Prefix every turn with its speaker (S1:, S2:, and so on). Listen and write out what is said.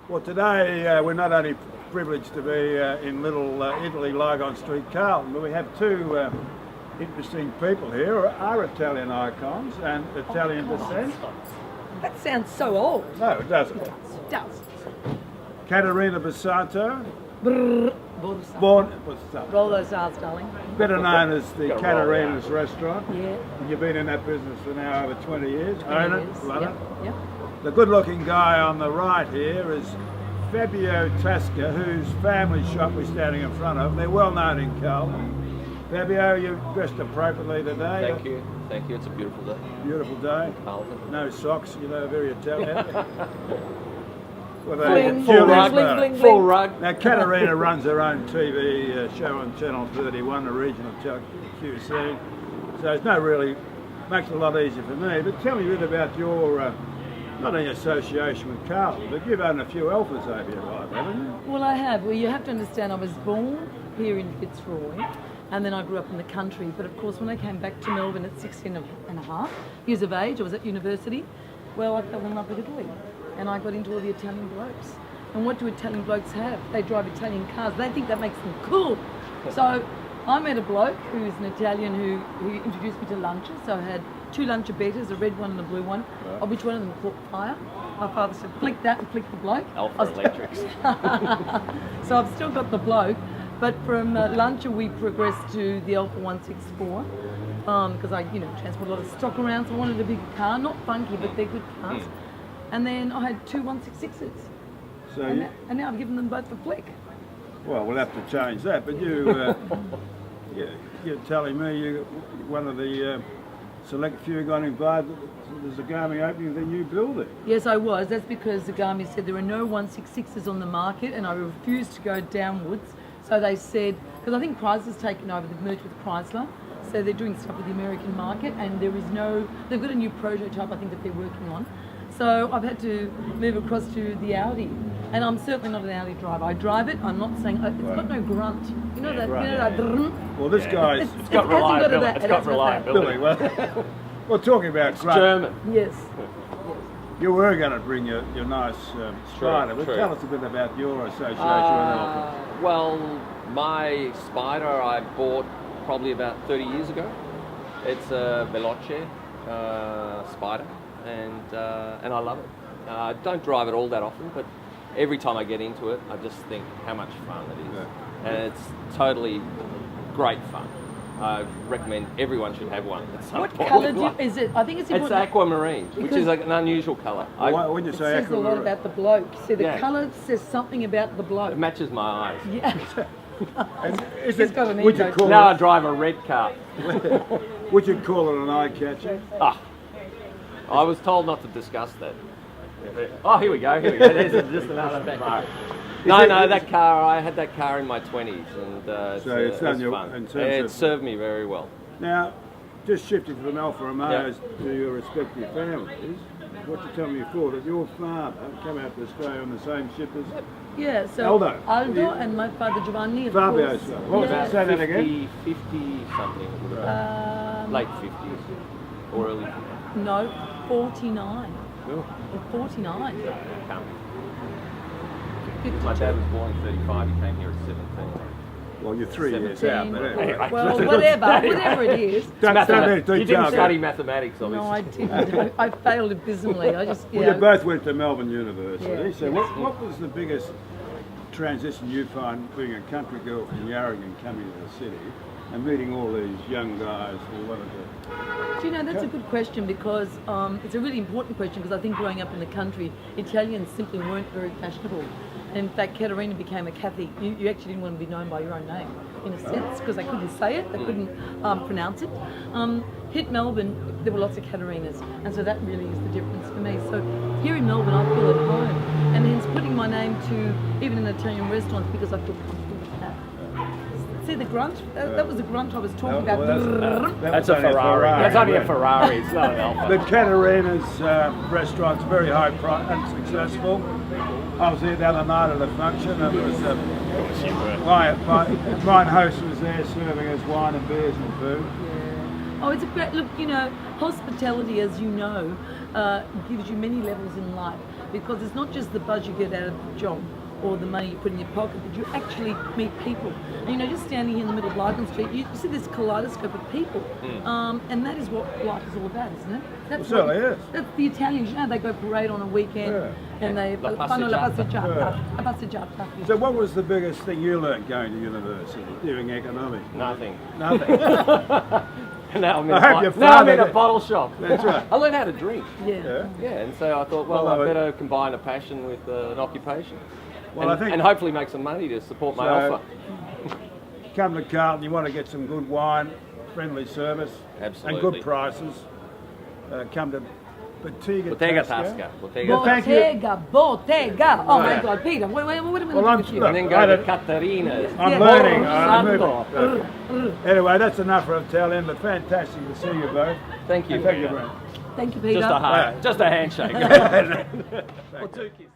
S1: Well, today we're not only privileged to be in Little Italy, Lygon Street, Carlton, but we have two interesting people here who are Italian icons and Italian descent.
S2: That sounds so old.
S1: No, it doesn't.
S2: It does.
S1: Catarina Basanto,
S2: Roll
S1: born,
S2: those R's, darling.
S1: better known as the Catarina's restaurant.
S2: Yeah.
S1: And you've been in that business for now over 20 years.
S2: 20
S1: Own
S2: years.
S1: it, love
S2: Yep,
S1: it.
S2: yep.
S1: The good-looking guy on the right here is Fabio Tasca, whose family shop we're standing in front of. They're well known in Carlton. Fabio, you've dressed appropriately today.
S3: Thank you. It's a beautiful day.
S1: Beautiful day.
S3: Carlton.
S1: No socks, very Italian. With a
S2: Bling,
S1: tulip
S2: bling,
S1: bow.
S2: bling, bling.
S3: Full rug.
S1: Now, Catarina runs her own TV show on Channel 31, the regional QC. So it's not really, makes it a lot easier for me. But tell me a bit about your, not only association with Carlton, but you've owned a few alphas over your life, haven't you?
S2: Well, I have. Well, you have to understand I was born here in Fitzroy and then I grew up in the country. But of course, when I came back to Melbourne at 16 and a half years of age, I was at university, well, I fell in love with Italy. And I got into all the Italian blokes. And what do Italian blokes have? They drive Italian cars. They think that makes them cool. So I met a bloke who's an Italian who introduced me to lunches. So I had two lunch betas, a red one and a blue one, of which one of them caught fire. My father said, flick that and flick the bloke.
S3: Alpha Electrics.
S2: So I've still got the bloke. But from luncher we progressed to the Alpha 164 because I transport a lot of stock around. So I wanted a bigger car, not funky, but they're good cars. And then I had two 166s.
S1: So
S2: And now I've given them both a flick.
S1: well, we'll have to change that. But you're telling me you're one of the select few got invited to the Zagami opening of the new building.
S2: Yes, I was. That's because Zagami said there are no 166s on the market and I refused to go downwards. So they said, because I think Chrysler's taken over, they've merged with Chrysler. So they're doing stuff with the American market and they've got a new prototype I think that they're working on. So I've had to move across to the Audi, and I'm certainly not an Audi driver. I drive it. I'm not saying it's got no grunt. You know that.
S1: Well, this guy's
S3: It's got reliability. It's got reliability.
S1: Well, talking about
S3: It's
S1: grunt,
S3: German.
S2: Yes.
S1: you were going to bring your nice Spider, but
S3: true.
S1: tell us a bit about your association with Alpha.
S3: Well, my Spider I bought probably about 30 years ago. It's a Veloce Spider. And I love it. I don't drive it all that often, but every time I get into it, I just think how much fun it is.
S1: Yeah.
S3: And it's totally great fun. I recommend everyone should have one at some
S2: What
S3: point.
S2: colour is it? I think it's
S3: It's
S2: important.
S3: aquamarine, which is like an unusual colour.
S1: When you
S2: It
S1: say
S2: says a lot about the bloke. See, the colour says something about the bloke.
S3: It matches my eyes.
S2: Yeah.
S1: He's
S2: got an
S1: would you
S2: ego.
S1: call
S3: Now I
S1: it?
S3: drive a red car.
S1: Would you call it an eye catcher?
S3: I was told not to discuss that. Oh, here we go. There's just another car. That car, I had that car in my 20s, and
S1: So it's done you
S3: fun.
S1: in terms
S3: It
S1: of-
S3: served me very well.
S1: Now, just shifting from Alfa Romeos to your respective families, what you tell me before that your father came out to Australia on the same ship as
S2: Yeah, so
S1: Aldo.
S2: and my father Giovanni, of
S1: Fabio's
S2: course.
S1: son. What was that? Say that again.
S3: 50 something. It would have been. Late 50s or early 50s.
S2: No, 49.
S3: Cool.
S2: Or 49.
S3: Camm. My dad was born in 35. He came here at 17.
S1: Well, you're 3 years
S2: 17,
S1: out, but anyway.
S2: well, whatever it is.
S3: You didn't study mathematics, obviously.
S2: No, I didn't. I failed abysmally.
S1: Well, you both went to Melbourne University.
S2: Yeah.
S1: So what was the biggest transition you find being a country girl from Yarragon coming to the city and meeting all these young guys who wanted to...
S2: Do you know, that's a good question because it's a really important question because I think growing up in the country, Italians simply weren't very fashionable. And in fact, Catarina became a Kathy. You actually didn't want to be known by your own name, in a sense, because they couldn't say it, they couldn't pronounce it. Hit Melbourne, there were lots of Catarinas, and so that really is the difference for me. So here in Melbourne, I feel at home, and hence putting my name to even in Italian restaurants because I feel comfortable with that. See the grunt? That was the grunt I was talking about.
S3: That's a Ferrari. That's only a Ferrari. It's not an Alfa.
S1: But Catarina's restaurant's very high price and successful. I was there the other night at a function. It was my host was there serving us wine and beers and food.
S2: Oh, it's a great look. You know, hospitality, as you know, gives you many levels in life because it's not just the buzz you get out of the job or the money you put in your pocket, but you actually meet people. And, you know, just standing here in the middle of Lygon Street, you see this kaleidoscope of people, and that is what life is all about, isn't it? That's
S1: certainly is.
S2: That's the Italians. You know, they go parade on a weekend, and they
S3: La
S2: fanno la
S3: passeggiata.
S2: passeggiata. La passeggiata.
S1: So what was the biggest thing you learnt going to university, doing economics?
S3: Nothing.
S1: Nothing.
S3: Now I'm in,
S1: I hope your
S3: now I'm
S1: father
S3: in a
S1: did.
S3: bottle shop.
S1: That's right.
S3: I learned how to drink.
S2: Yeah.
S3: Yeah, and so I thought, well,
S1: Well,
S3: I better combine a passion with an occupation.
S1: Well,
S3: and,
S1: I think-
S3: and hopefully make some money to support my
S1: So-
S3: offer.
S1: Come to Carlton, you want to get some good wine, friendly service,
S3: Absolutely.
S1: and good prices. Come to Bottega
S3: Bottega
S1: Tasca.
S3: Tasca. Bottega
S1: Thank you.
S2: Bottega. Oh my
S1: Yeah.
S2: God, Peter, what am I
S1: Well,
S2: going to
S1: I'm-
S2: do with you?
S1: look,
S3: And then
S1: I
S3: go to
S1: don't-
S3: Catarina's.
S1: I'm
S2: Yeah.
S1: learning.
S3: Oh,
S1: I'm
S3: santo.
S1: moving. Anyway, that's enough for Italian, but fantastic to see you both.
S3: Thank you.
S1: And thank you very much.
S2: Thank you, Peter.
S3: Just a
S1: Yeah.
S3: hug. Just a handshake. Or 2 kisses.